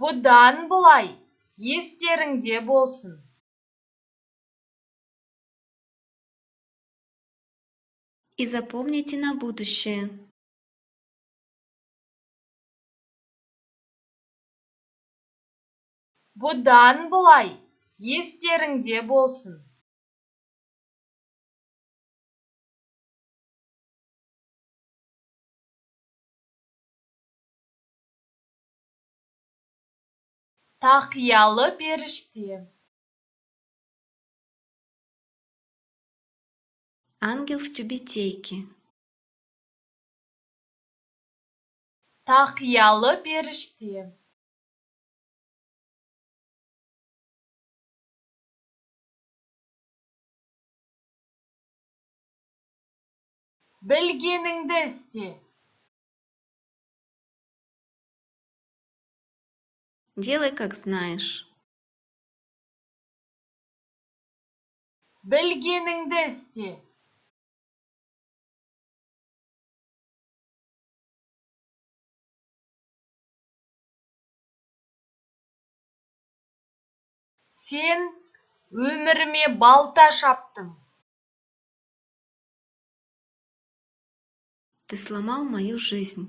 Бұдан былай естеріңде болсын. И запомните на будущее. Бұдан былай естеріңде болсын. Тақиялы періште. Ангел в тюбетейке. Тақиялы періште. Білгеніңді істе. Делай, как знаешь. Білгеніңді істе. Сен өміріме балта шаптың. Ты сломал мою жизнь.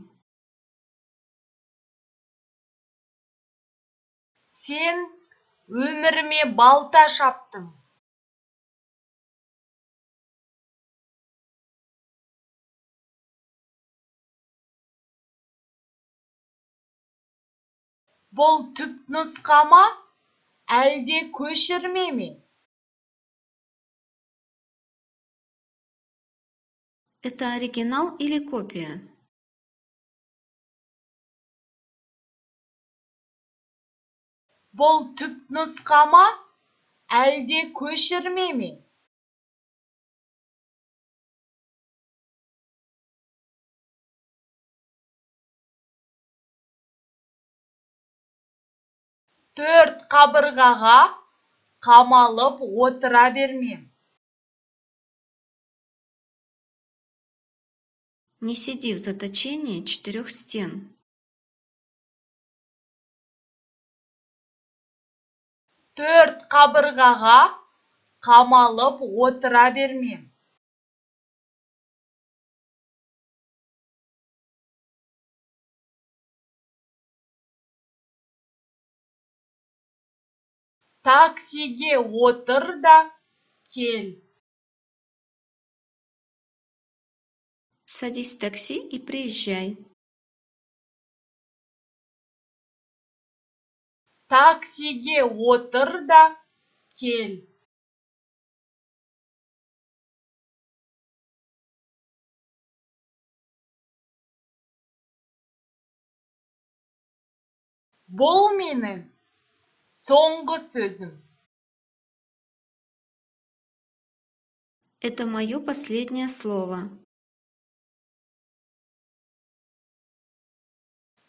Сен өміріме балта шаптың. Бұл түпнұсқа ма, әлде көшірме ме? Это оригинал или копия? Бұл түпнұсқа ма, әлде көшірме ме? Төрт қабырғаға қамалып отыра бермем. Не сиди в заточении 4 стен. Төрт қабырғаға қамалып отыра бермем. Таксиге отыр да кел. Садись в такси и приезжай. Таксиге отыр да кел. Бұл менің соңғы сөзім. Это мое последнее слово.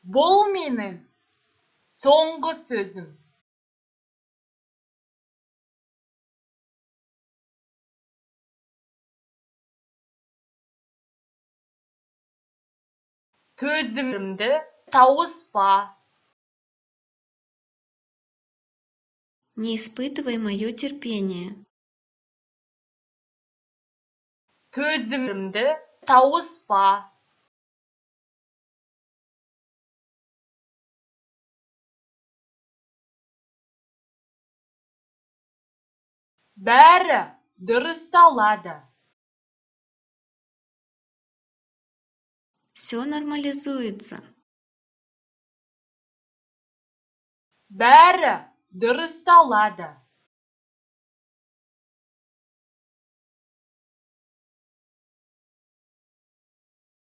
Бұл менің соңғы сөзім. Төзімді тауыспа. Не испытывай мое терпение. Төзімді тауыспа. Бәрі дұрысталады. Все нормализуется. Бәрі дұрысталады.